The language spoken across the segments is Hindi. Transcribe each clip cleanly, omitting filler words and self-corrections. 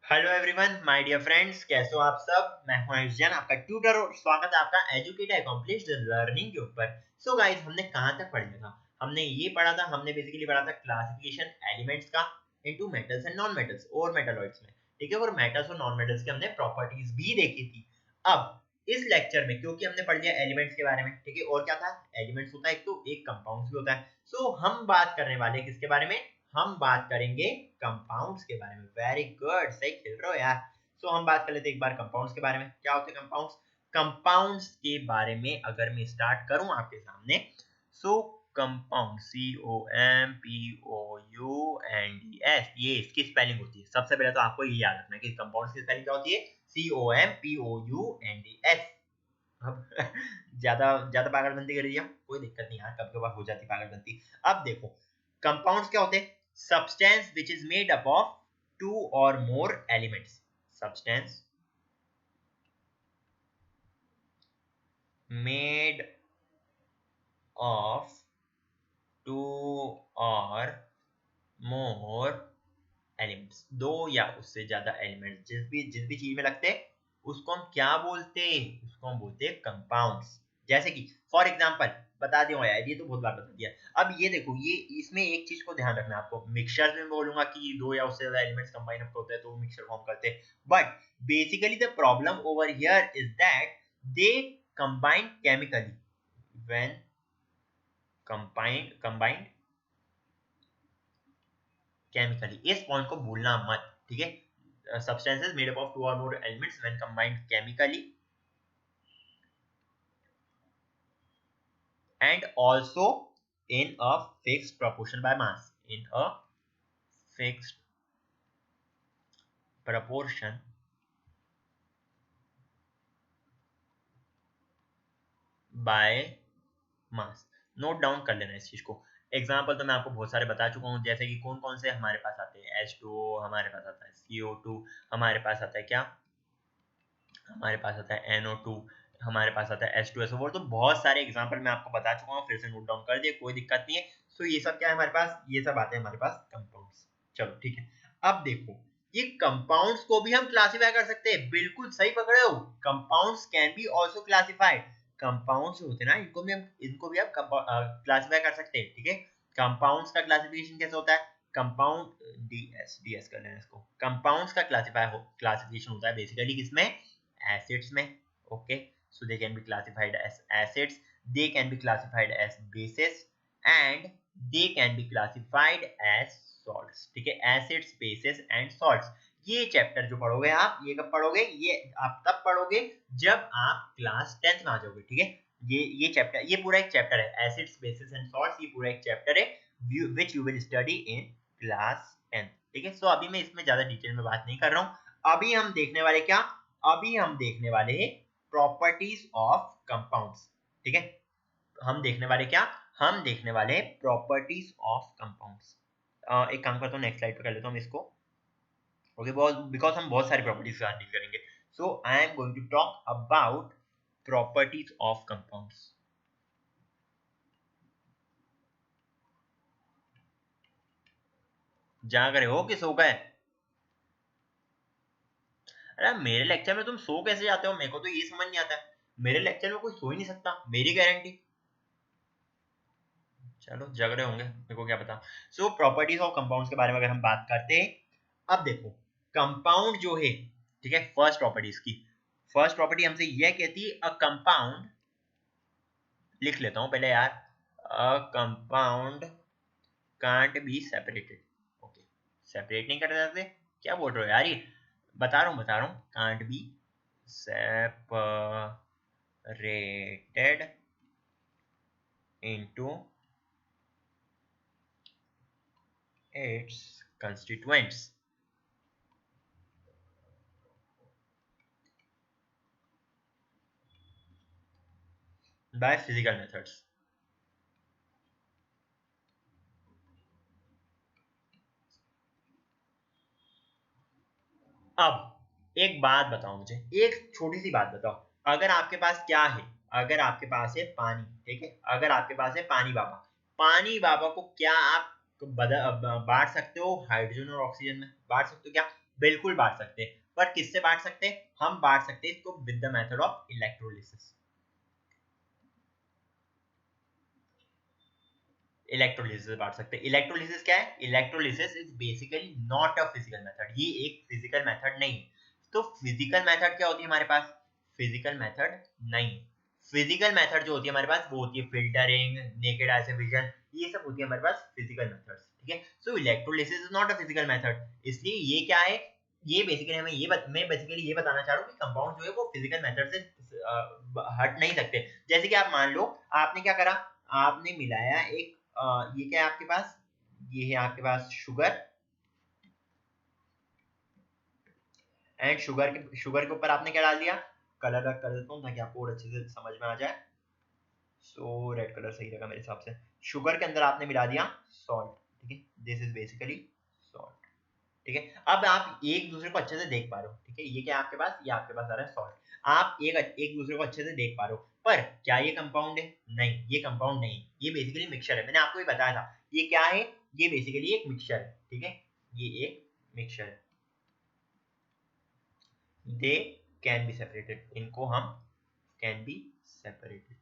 Hello everyone my dear friends, कैसे हो आप सब। मैं हूं आयुष जैन, आपका ट्यूटर, और स्वागत है आपका एजुकेट अकॉम्प्लिश्ड लर्निंग के ऊपर। सो गाइस, हमने कहां तक पढ़ लिया था। हमने ये पढ़ा था, हमने बेसिकली पढ़ा था क्लासिफिकेशन एलिमेंट्स का into metals and non metals और मेटालॉइड्स में। ठीक है, और मेटल्स और नॉन मेटल्स की हमने प्रॉपर्टीज भी देखी थी। अब इस लेक्चर में क्योंकि हमने पढ़ लिया एलिमेंट्स के बारे में, ठीक है, और क्या था, एलिमेंट्स होता है एक, तो एक कंपाउंड्स भी होता है। सो हम बात करने वाले हैं किसके बारे में, हम बात करेंगे कंपाउंड्स के बारे में। वेरी गुड, सही खेल रहे हो यार। सो हम बात कर लेते हैं एक बार कंपाउंड्स के बारे में। क्या होते हैं कंपाउंड्स। कंपाउंड्स के बारे में अगर मैं स्टार्ट करूं आपके सामने, सो कंपाउंड COMPOUNDS, ये इसकी स्पेलिंग होती है। सबसे पहले तो आपको ये याद रखना है कि कंपाउंड्स की स्पेलिंग क्या होती है, COMPOUNDS। अब ज्यादा ज्यादा पागलबंदी कर दिया, कोई दिक्कत नहीं यार, कभी कभार हो जाती पागलबंदी। अब देखो, कंपाउंड्स क्या होते हैं, substance which is made up of two और more elements. Substance made of two और मोर एलिमेंट्स, दो या उससे ज्यादा एलिमेंट्स जिस भी चीज में लगते हैं उसको हम क्या बोलते हैं, उसको हम बोलते हैं कंपाउंड्स। जैसे कि फॉर एग्जांपल बता दिया यार, ये तो बहुत बार बता दिया। अब ये देखो, ये इसमें एक चीज को ध्यान रखना है आपको। मिक्सचर में बोलूंगा कि दो या उससे ज्यादा एलिमेंट्स कंबाइन अप होते हैं तो मिक्सचर फॉर्म करते हैं, but basically the problem over here is that they combine chemically. When combined chemically, इस पॉइंट को भूलना मत, ठीक है। Substances made up of two or more elements when combined chemically and also in a fixed proportion by mass, in a fixed proportion by mass. Note down कर लेना इस चीज को। एग्जाम्पल तो मैं आपको बहुत सारे बता चुका हूँ, जैसे कि कौन कौन से हमारे पास आते हैं, H2O हमारे पास आता है, CO2 हमारे पास आता है, क्या हमारे पास आता है, NO2 हमारे पास आता है, H2SO4। तो बहुत सारे एग्जाम्पल मैं आपको बता चुका हूँ, फिर से नोट डाउन कर दिए, कोई दिक्कत नहीं है। सो ये सब क्या है हमारे पास, ये सब आते हैं हमारे पास कंपाउंड्स। चलो ठीक है। अब देखो, ये कंपाउंड्स को भी हम क्लासिफाई कर सकते हैं, बिल्कुल सही पकड़े हो। Compounds can be also classified. Compounds होते हैं ना, इनको भी आप क्लासिफाई कर सकते हैं, ठीक है। कंपाउंड्स का क्लासिफिकेशन कैसे होता है, कंपाउंड डीएस कर लेना इसको। कंपाउंड्स का क्लासिफिकेशन होता है बेसिकली किसमें, acids में। okay, so they can be classified as acids, they can be classified as bases, and they can be classified as salts। ठीक है, acids, bases and salts। ये चैप्टर जो पढ़ोगे आप, ये कब पढ़ोगे, ये आप तब पढ़ोगे जब आप क्लास 10th में आ जाओगे, ठीक है। ये चैप्टर, ये पूरा एक चैप्टर है, एसिड्स, बेसिस एंड सॉल्ट्स, ये पूरा एक चैप्टर है which you will study in class 10th। ठीक है, सो अभी मैं इसमें ज्यादा डिटेल में बात नहीं कर रहा हूं। अभी हम देखने वाले क्या, अभी हम देखने वाले हैं प्रॉपर्टीज ऑफ कंपाउंड्स। ठीक है, हम देखने वाले क्या, हम देखने वाले प्रॉपर्टीज ऑफ कंपाउंड्स। एक काम करता हूँ, नेक्स्ट स्लाइड पे कर लेता हूँ इसको। ओके, बहुत बिकॉज हम बहुत सारी प्रॉपर्टीज का डील करेंगे। So I am going to talk about properties of compounds. जाग रहे हो कि सो गए। अरे मेरे लेक्चर में तुम सो कैसे जाते हो, मेरे को तो ये समझ नहीं आता है। मेरे लेक्चर में कोई सो ही नहीं सकता, मेरी गारंटी। चलो जग रहे होंगे, मेरे को क्या पता। सो प्रॉपर्टीज ऑफ कंपाउंड्स के बारे में अगर हम बात करते हैं, अब देखो कंपाउंड जो है, ठीक है, फर्स्ट प्रॉपर्टी इसकी, फर्स्ट प्रॉपर्टी हमसे यह कहती है अ कंपाउंड, लिख लेता हूं पहले यार, a compound can't be separated. Okay, separate नहीं कर सकते, क्या बोल रहे हो यार, ये बता रहा हूं can't be separated into its constituents by physical methods। अब एक बात बताओ मुझे, एक छोटी सी बात बताओ, अगर आपके पास क्या है, अगर आपके पास है पानी, ठीक है, अगर आपके पास है पानी बाबा, पानी बाबा को क्या आप बांट सकते हो हाइड्रोजन और ऑक्सीजन में, बांट सकते हो क्या, बिल्कुल बांट सकते हैं, पर किससे बांट सकते हैं? हम बांट सकते हैं इसको with the method of electrolysis. Electrolysis बांट सकते हैं। इलेक्ट्रोलिसिस क्या है? Electrolysis is basically not a physical method, ये एक फिजिकल मेथड नहीं है। तो फिजिकल मेथड क्या होती है हमारे पास? फिजिकल मेथड नहीं। फिजिकल मेथड जो होती है हमारे पास वो होती है फिल्टरिंग, नेकेड आई से विजन, ये सब होती है हमारे पास फिजिकल मेथड्स, ठीक है। So electrolysis is not a physical method, इसलिए ये क्या है? ये बेसिकली हमें मैं बेसिकली ये बताना चाह रहा हूँ कि कंपाउंड जो है वो फिजिकल मेथड से हट नहीं सकते। जैसे कि आप मान लो आपने क्या करा, आपने मिलाया एक ये क्या है आपके पास? ये है आपके पास शुगर, एंड शुगर के ऊपर आपने क्या डाल दिया? कलर कर देता हूँ ताकि आपको और अच्छे से समझ में आ जाए। सो रेड कलर सही रहेगा मेरे हिसाब से। शुगर के अंदर आपने मिला दिया सॉल्ट, ठीक है, दिस इज बेसिकली सॉल्ट, ठीक है। अब आप एक दूसरे को अच्छे से देख पा रहे हो, ठीक है, ये क्या आपके पास? ये आपके पास आ रहा है सॉल्ट। आप एक दूसरे को अच्छे से देख पा रहे हो, पर क्या ये कंपाउंड है? नहीं, ये कंपाउंड नहीं, ये बेसिकली मिक्सचर है। मैंने आपको ये बताया था ये क्या है, ये बेसिकली एक मिक्सचर है, ठीक है, ये एक मिक्सचर है। दे कैन बी सेपरेटेड, इनको हम कैन बी सेपरेटेड,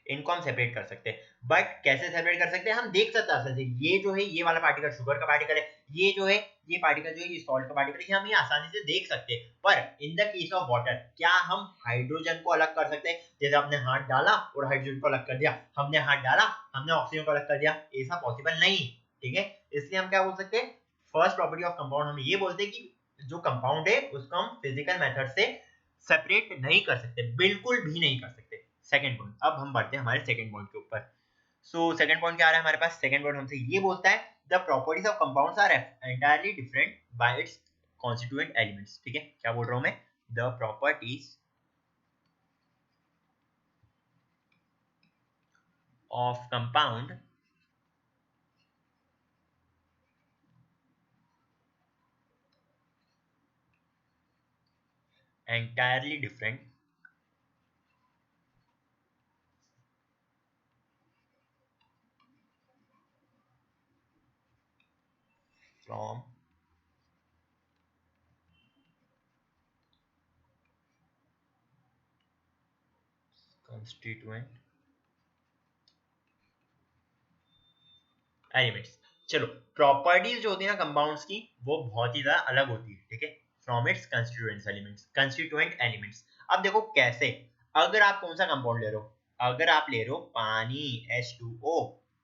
इनको हम सेपरेट कर सकते हैं। बट कैसे सेपरेट कर सकते हैं? हम देख सकते हैं ये जो है ये वाला पार्टिकल शुगर का पार्टिकल है, ये जो है ये पार्टिकल जो है ये सॉल्ट का पार्टिकल है, हम ये आसानी से देख सकते हैं। पर in the case of water क्या हम हाइड्रोजन को अलग कर सकते हैं? जैसे आपने हाथ डाला और हाइड्रोजन को अलग कर दिया, हमने हाथ डाला हमने ऑक्सीजन को अलग कर दिया, ऐसा पॉसिबल नहीं, ठीक है। इसलिए हम क्या बोल सकते हैं? फर्स्ट प्रॉपर्टी ऑफ कंपाउंड हम ये बोलते हैं कि जो कंपाउंड है उसको हम फिजिकल मेथड से सेपरेट नहीं कर सकते, बिल्कुल भी नहीं कर सकते। सेकंड पॉइंट, अब हम बढ़ते हैं हमारे सेकंड पॉइंट के ऊपर। सो सेकंड पॉइंट क्या आ रहा है हमारे पास? सेकंड पॉइंट हमसे ये बोलता है the properties of compounds are entirely different by its constituent elements, ठीक है। क्या बोल रहा हूं मैं? The properties of compound entirely different from constituent elements. चलो, प्रॉपर्टीज जो होती है ना कंपाउंड्स की वो बहुत ही ज्यादा अलग होती है, ठीक है, फ्रॉम इट्स कंस्टिट्यूएंट एलिमेंट्स। अब देखो कैसे, अगर आप कौन सा कंपाउंड ले रहे हो, अगर आप ले रहे हो पानी H2O,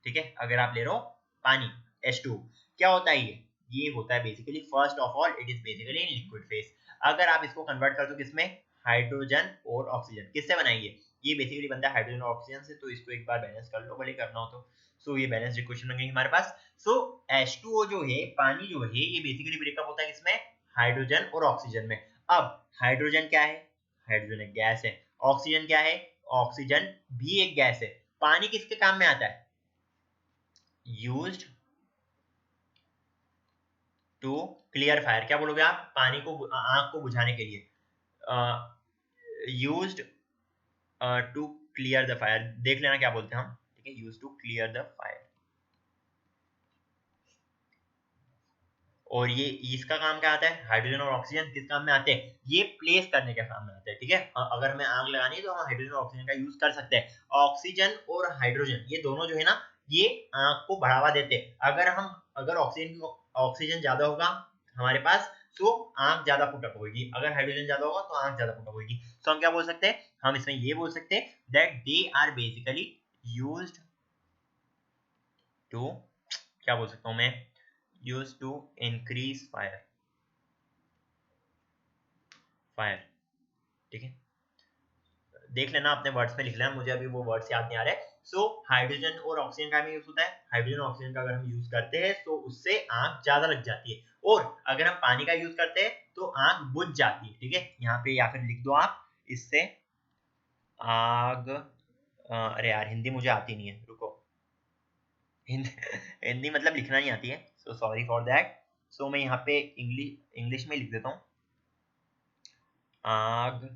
ठीक है, अगर आप ले रहे हो पानी H2O, क्या होता है ये होता है basically first of all it is basically in liquid phase. अगर आप इसको कन्वर्ट कर दो किसमें? हाइड्रोजन और ऑक्सीजन, किससे बनाएंगे? ये बेसिकली बनता है हाइड्रोजन और ऑक्सीजन से, तो इसको एक बार बैलेंस कर लो भले करना हो तो। सो ये बैलेंस इक्वेशन बन गई हमारे पास। सो H2O जो है पानी जो है ये बेसिकली ब्रेकअप होता है किसमें? हाइड्रोजन और ऑक्सीजन में। अब हाइड्रोजन क्या है? हाइड्रोजन एक गैस है। ऑक्सीजन क्या है? ऑक्सीजन भी एक गैस है। पानी किसके काम में आता है? यूज्ड टू क्लियर फायर, क्या बोलोगे आप? पानी को आग को बुझाने के लिए used to clear the fire, देख लेना क्या बोलते हैं हम, ठीक है, used to clear the fire. और ये इसका काम क्या आता है? हाइड्रोजन और ऑक्सीजन किस काम में आते हैं? ये प्लेस करने के काम में आते हैं, ठीक है। अगर हमें आग लगानी है तो हम हाइड्रोजन और ऑक्सीजन का यूज कर सकते हैं। ऑक्सीजन और हाइड्रोजन ये दोनों जो है ना ये आग को बढ़ावा देते हैं। अगर ऑक्सीजन ज्यादा होगा हमारे पास तो आग ज्यादा पुटअप होगी, अगर हाइड्रोजन ज्यादा होगा तो आग ज्यादा पुटअप होगी। तो हम क्या बोल सकते हैं? हम इसमें ये बोल सकते हैं that they are basically used to, क्या बोल सकता हूँ मैं, यूज्ड टू इंक्रीज फायर, ठीक है। देख लेना अपने वर्ड्स में लिख लेना, मुझे अभी वो वर्ड्स याद नहीं आ रहे। सो हाइड्रोजन और ऑक्सीजन का यूज होता है, हाइड्रोजन और ऑक्सीजन का अगर हम यूज करते हैं तो उससे आग ज्यादा लग जाती है, और अगर हम पानी का यूज करते हैं तो आग बुझ जाती है, ठीक है। यहाँ पे या फिर लिख दो आप इससे आग अरे यार हिंदी मुझे आती नहीं है, रुको, हिंदी हिंदी मतलब लिखना नहीं आती है, सो सॉरी फॉर दैट। सो मैं यहाँ पे इंग्लिश में लिख देता हूँ, आग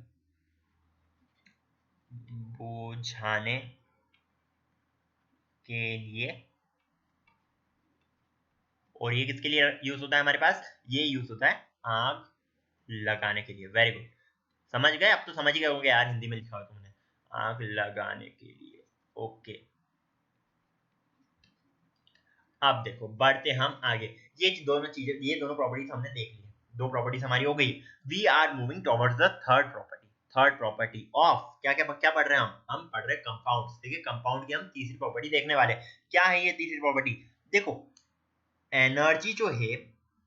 बुझाने के लिए। और ये किसके लिए यूज होता है हमारे पास? ये यूज होता है आग लगाने के लिए। वेरी गुड, समझ गए? अब तो समझ गए होंगे यार, हिंदी में लिखा हुआ तुमने, आग लगाने के लिए। ओके, अब देखो बढ़ते हम आगे। ये दोनों चीजें, ये दोनों प्रॉपर्टीज हमने देख ली, दो प्रॉपर्टीज हमारी हो गई। We are moving towards the third property. Third property of क्या क्या क्या पढ़ रहे हैं हम पढ़ रहे हैं कंपाउंड्स। ठीक है, कंपाउंड की हम तीसरी प्रॉपर्टी देखने वाले। क्या है ये तीसरी प्रॉपर्टी? देखो, एनर्जी जो है,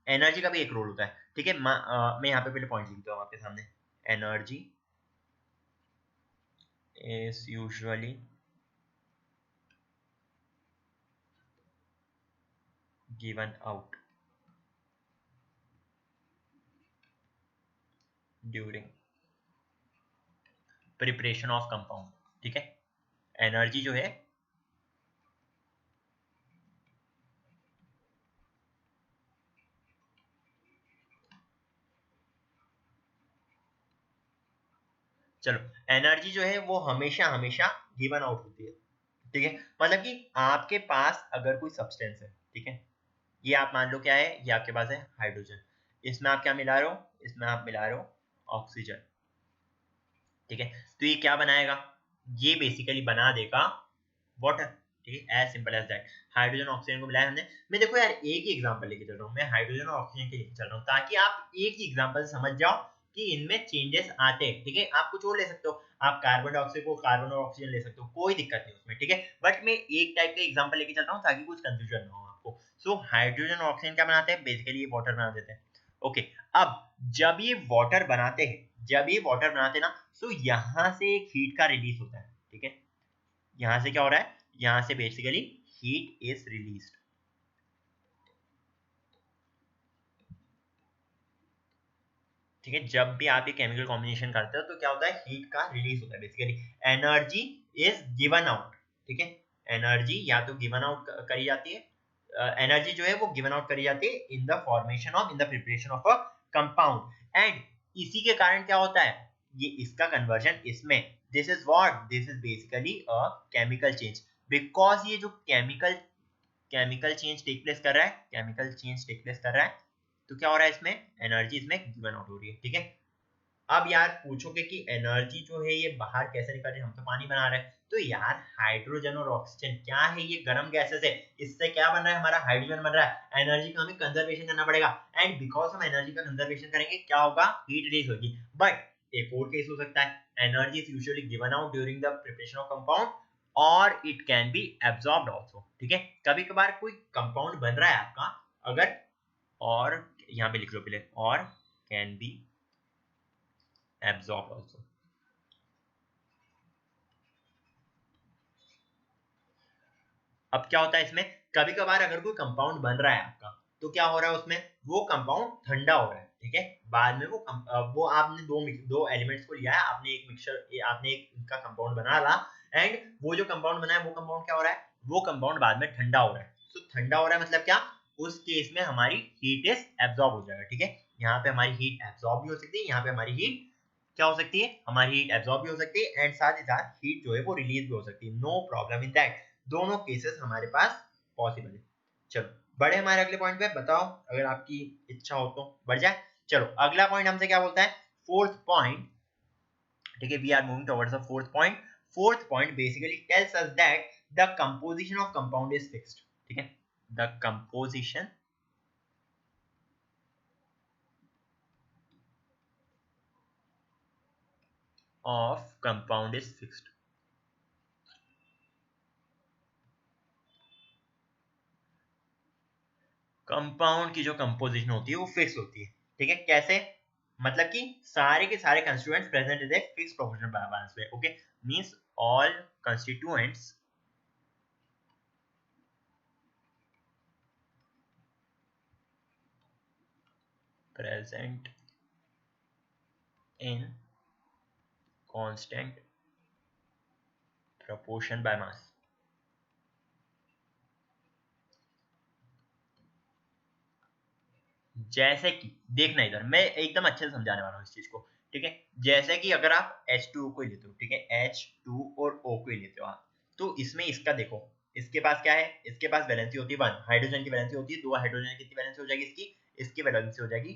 एनर्जी का भी एक रोल होता है। ठीक है, मैं यहाँ पे पहले पॉइंट लिखता हूँ आपके सामने। Energy is usually given out during preparation of compound. ठीक है, एनर्जी जो है, चलो, एनर्जी जो है वो हमेशा हमेशा गिवन आउट होती है। ठीक है, मतलब कि आपके पास अगर कोई सब्सटेंस है, ठीक है, ये आप मान लो क्या है, ये आपके पास है हाइड्रोजन, इसमें आप क्या मिला रहे हो, इसमें आप मिला रहे हो ऑक्सीजन। ठीक है, तो ये क्या बनाएगा, ये बेसिकली बना देगा वाटर। ठीक है, as simple as that. Hydrogen oxygen को मिलाया हमने। मैं देखो यार, एक ही एग्जांपल लेके चल रहा हूँ, मैं हाइड्रोजन और ऑक्सीजन के लेके चल रहा हूँ, ताकि आप एक ही एग्जांपल से समझ जाओ कि इनमें चेंजेस आते हैं। ठीक है, आप कुछ और ले सकते हो, आप कार्बन डाइऑक्साइड को कार्बन और ऑक्सीजन ले सकते हो, कोई दिक्कत नहीं उसमें। ठीक है, बट मैं एक टाइप का एग्जांपल लेके चल रहा हूँ ताकि कुछ कंफ्यूजन ना हो आपको। सो हाइड्रोजन और ऑक्सीजन क्या बनाते हैं, बेसिकली ये वाटर बना देते हैं। ओके, अब जब ये वाटर बनाते हैं, जब ये वाटर बनाते हैं ना, तो यहाँ से एक हीट का रिलीज होता है। ठीक है, यहाँ से क्या हो रहा है, यहाँ से बेसिकली हीट इज रिलीज्ड। ठीक है, जब भी आप ये केमिकल कॉम्बिनेशन करते हो तो क्या होता है, हीट का रिलीज होता है। Basically energy is given out. ठीक है, एनर्जी या तो गिवन आउट करी जाती है, एनर्जी जो है वो गिवन आउट करी जाती है in the formation of, in the preparation of a compound. And इसी के कारण क्या होता है, ये इसका कन्वर्जन इसमें, this is what, this is basically a chemical change. Because ये जो केमिकल चेंज टेक प्लेस कर रहा है, केमिकल चेंज टेक प्लेस कर रहा है, तो क्या हो रहा है इसमें, एनर्जी इसमें गिवन आउट हो रही है। ठीक है, अब यार पूछोगे कि एनर्जी जो है ये बाहर कैसे निकल रही है, हम तो पानी बना रहे हैं। तो यार हाइड्रोजन और ऑक्सीजन क्या है, ये गर्म गैसेस है, इससे क्या बन रहा है, हमारा हाइड्रोजन बन रहा है। एनर्जी का हमें कंजर्वेशन करना पड़ेगा, एंड बिकॉज हम एनर्जी का कंजर्वेशन करेंगे क्या होगा, हीट रिलीज होगी। बट एक और केस हो सकता है, energy is usually given out during the preparation of compound और it can be absorbed also. ठीक है, कभी कभार कोई कंपाउंड बन रहा है आपका, अगर, और यहाँ पे लिख लो पहले, और कैन बी एब्जॉर्ब आल्सो। अब क्या होता है इसमें, कभी कभार अगर कोई कंपाउंड बन रहा है आपका, तो क्या हो रहा है उसमें, वो कंपाउंड ठंडा हो रहा है। ठीक है, बाद में वो आपने दो एलिमेंट्स को लिया है, आपने एक मिक्सचर, आपने एक इनका कंपाउंड बना ला, एंड वो जो कंपाउंड बना है वो कंपाउंड क्या हो रहा है, वो कंपाउंड बाद में ठंडा हो रहा है। तो ठंडा हो रहा है मतलब क्या, उस केस में हमारी हीट इज एब्जॉर्ब हो जाएगा। ठीक है, यहाँ पे हमारी हीट एब्जॉर्ब भी हो सकती है, यहाँ पे हमारी हीट क्या हो सकती है, हमारी हीट एब्जॉर्ब भी हो सकती है, एंड साथ ही साथ हीट जो है वो रिलीज भी हो सकती है। नो प्रॉब्लम इन दैट, दोनों केसेस हमारे पास पॉसिबल है। चलो बढ़े हमारे अगले पॉइंट पे, बताओ अगर आपकी इच्छा हो तो बढ़ जाए। चलो अगला पॉइंट हमसे क्या बोलता है, फोर्थ पॉइंट। ठीक है, we are moving towards the fourth point. Fourth point basically tells us that the composition of compound is fixed. ठीक है, the composition of compound is fixed. Compound की जो कंपोजिशन होती है वो फिक्स होती है। ठीक है, कैसे, मतलब कि सारे के सारे constituents present in a fix proportional balance में। Okay, means all constituents present in constant proportion by mass। जैसे कि देखना, इधर मैं एकदम अच्छे से समझाने वाला हूँ इस चीज को। ठीक है, जैसे कि अगर आप H2O को लेते हो, ठीक है, H2 और O को लेते हो आप, तो इसमें इसका देखो, इसके पास क्या है, इसके पास वैलेंसी होती है 1, हाइड्रोजन की वैलेंसी होती है 2, हाइड्रोजन की कितनी वैलेंसी हो जाएगी, इसकी इसकी वैलेंसी हो जाएगी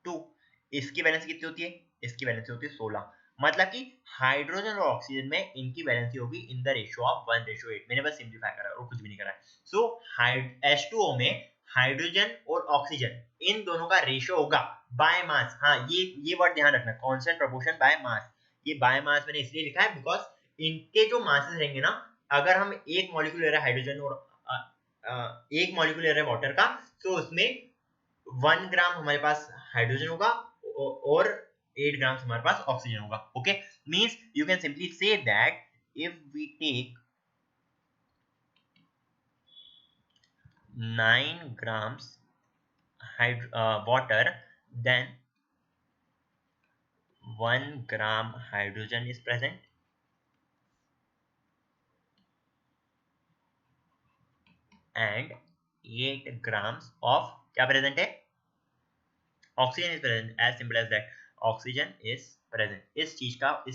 2। इसकी वैलेंसी कितनी होती है? इसकी वैलेंसी होती है 16। मतलब कि हाइड्रोजन और ऑक्सीजन में इनकी वैलेंसी होगी इन द रेशियो ऑफ 1:8। मैंने बस सिंप्लीफाई करा और कुछ भी नहीं करा है। सो H2O में हाइड्रोजन और ऑक्सीजन इन दोनों का रेशियो होगा बाय मास। हाँ, ये वर्ड ध्यान रखना, कांस्टेंट प्रोपोर्शन बाय मास। ये बाय मास मैंने इसलिए लिखा है बिकॉज इनके जो मासेस रहेंगे ना, अगर हम एक मॉलिक्यूल ले रहे हैं हाइड्रोजन और एक मॉलिक्यूल ले रहे हैं वाटर का, तो उसमें 1 ग्राम हमारे पास हाइड्रोजन होगा और 8 ग्राम हमारे पास ऑक्सीजन होगा। Okay, means you can simply say that if we take 9 grams water, then 1 gram hydrogen is present and 8 grams of क्या प्रेजेंट है? Oxygen is present. As simple as that, oxygen is present. इस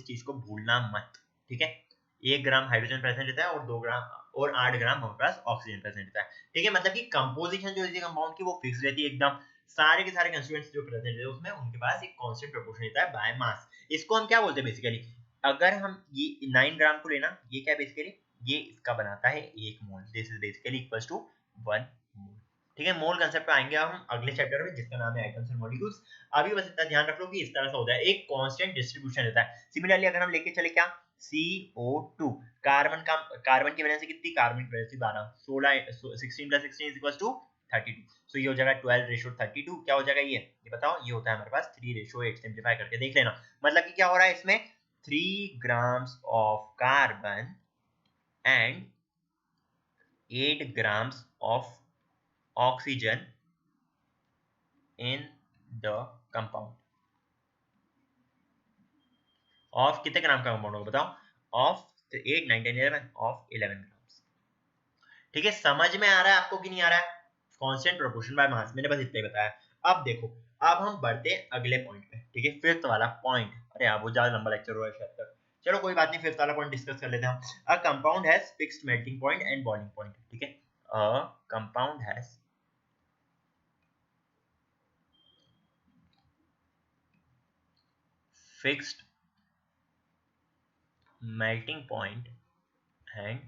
चीज को भूलना मत, ठीक है? 1 ग्राम हाइड्रोजन प्रेजेंट रहता है और 2 ग्राम और 8 ग्राम हमारे पास ऑक्सीजन प्रेजेंट रहता है, ठीक है? मतलब कि कंपोजिशन जो है कंपाउंड की वो फिक्स रहती है एकदम। सारे के सारे कंस्टिट्यूएंट्स जो प्रेजेंट रहते हैं उसमें उनके पास एक कांस्टेंट प्रोपोर्शन रहता है बाय मास। इसको हम क्या बोलते हैं बेसिकली? अगर हम ये 9 ग्राम को लेना, ये क्या बेसिकली, ये इसका बनाता है 1 mole. This is basically equals to 1 mole, ठीक है? मोल कांसेप्ट पे आएंगे हम अगले चैप्टर में जिसका नाम है एटम्स एंड मॉलिक्यूल्स। अभी बस इतना ध्यान रख लो कि इस तरह से होता है, एक कांस्टेंट डिस्ट्रीब्यूशन रहता है। सिमिलरली अगर हम लेके चले क्या, CO2, कार्बन की वैलेंसी कितनी? कार्बन की वैलेंसी 12, 16 + 16 = 32। सो ये हो जाएगा 12:32। क्या हो जाएगा ये बताओ? ये होता है हमारे पास 3:8। सिंप्लीफाई करके देख लेना। मतलब कि क्या हो रहा है इसमें, 3 grams of carbon and 8 grams of oxygen in the compound। Of कितने ग्राम का कंपाउंड होगा बताओ? Of 8, 9, 10, 11 of 11 grams. ठीक है, समझ में आ रहा है आपको कि नहीं आ रहा है? कांस्टेंट प्रोपोर्शन बाय मास, मैंने बस इतना ही बताया। अब देखो, अब हम बढ़ते हैं अगले पॉइंट पे, ठीक है? फिफ्थ वाला पॉइंट। अरे यार वो ज्यादा लंबा लेक्चर हो रहा है शायद तक। चलो कोई बात नहीं, फिफ्थ वाला पॉइंट डिस्कस कर लेते हैं हम। A compound has fixed melting point and boiling point, ठीक है? A compound has fixed melting point and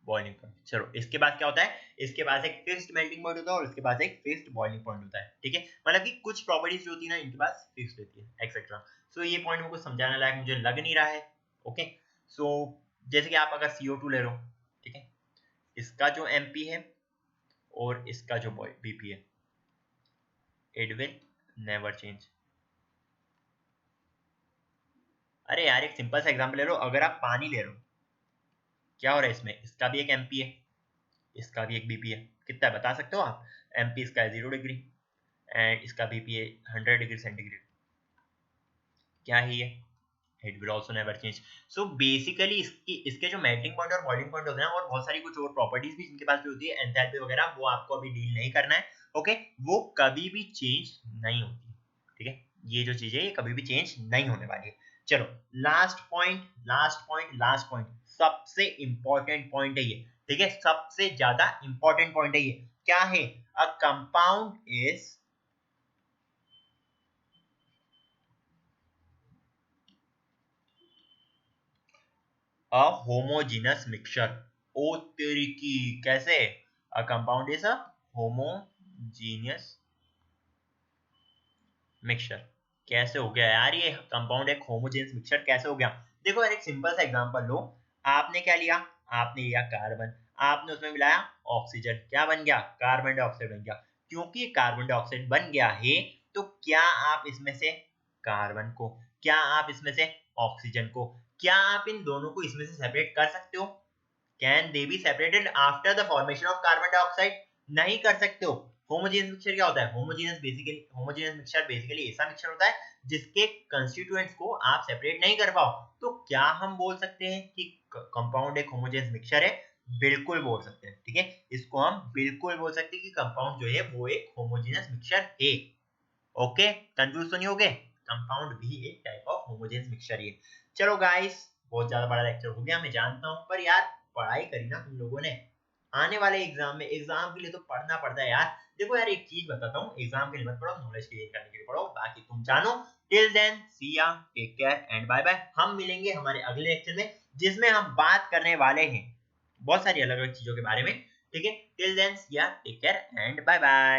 boiling point. चलो इसके बाद क्या होता है? इसके पास एक फिक्स्ड मेल्टिंग पॉइंट होता है और इसके पास एक फिक्स्ड बॉइलिंग पॉइंट होता है, ठीक है? मतलब कि कुछ प्रॉपर्टीज जो होती है ना इनके पास फिक्स्ड रहती है, एक्सेट्रा। सो ये पॉइंट मुझे समझाने लायक मुझे लग नहीं रहा है। ओके, सो जैसे कि आप अगर CO2 ले लो, ठीक है? इसका जो MP है और इसका जो BP है, इट विल नेवर चेंज। अरे यार एक सिंपल सा एग्जांपल ले लो, अगर आप पानी ले लो, क्या हो रहा है इसमें? इसका भी एक MP है, इसका भी एक BP है। कितना है बता सकते हो आप? MP इसका है 0 डिग्री एंड इसका BP है 100 डिग्री सेंटीग्रेड। क्या है ये? It will also never change. So basically इसके जो मेल्टिंग पॉइंट और बॉइलिंग पॉइंट होते हैं और बहुत सारी कुछ और प्रॉपर्टीज भी इनके पास भी होती है, एंथैल्पी वगैरह, वो आपको अभी डील नहीं करना है। ओके, वो कभी भी चेंज नहीं होती, ठीक है? ये जो चीज है ये कभी भी चेंज नहीं होने वाली है। चलो लास्ट पॉइंट सबसे इंपॉर्टेंट पॉइंट है ये, ठीक है? सबसे ज्यादा इंपॉर्टेंट पॉइंट है ये। क्या है? A compound is a homogeneous mixture। ओ तेरी की, कैसे? a compound is a homogeneous mixture। कैसे हो गया यार ये कंपाउंड एक होमोजेनियस मिक्सचर कैसे हो गया? देखो यार एक सिंपल सा एग्जांपल लो। आपने क्या लिया? आपने लिया कार्बन, आपने उसमें मिलाया ऑक्सीजन, क्या बन गया? कार्बन डाइऑक्साइड बन गया। क्योंकि कार्बन डाइऑक्साइड बन गया है, तो क्या आप इसमें से कार्बन को, क्या आप इसमें से ऑक्सीजन को, क्या आप इन दोनों को इसमें से सेपरेट कर सकते हो? Can they be separated after the formation of carbon dioxide? नहीं कर सकते हो। होमोजेनियस मिक्सचर क्या होता है? होमोजेनियस मिक्सचर बेसिकली ऐसा मिक्सचर होता है जिसके कंस्टिट्यूएंट्स को आप सेपरेट नहीं कर पाओ। तो क्या हम बोल सकते हैं कि कंपाउंड एक होमोजेनियस मिक्सचर है? बिल्कुल बोल सकते हैं, ठीक है? इसको हम बिल्कुल बोल सकते हैं कि कंपाउंड जो है वो एक होमोजेनियस मिक्सचर है। ओके, कंफ्यूज तो नहीं हो गए? कंपाउंड भी एक टाइप ऑफ होमोजेनियस मिक्सचर है। चलो गाइस, बहुत ज्यादा बड़ा लेक्चर हो गया मैं जानता हूं, पर यार पढ़ाई करी ना तुम लोगों ने, आने वाले एग्जाम में, एग्जाम के लिए तो पढ़ना पड़ता है यार। देखो यार एक चीज बताता हूँ, एग्जाम के लिए मत पढ़ो, नॉलेज गेन करने के लिए पढ़ो, बाकी तुम जानो। Till then see ya, take care and bye bye. हम मिलेंगे हमारे अगले लेक्चर में, जिसमें हम बात करने वाले हैं बहुत सारी अलग अलग चीजों के बारे में। ठीक है, till then see ya, take care and bye bye.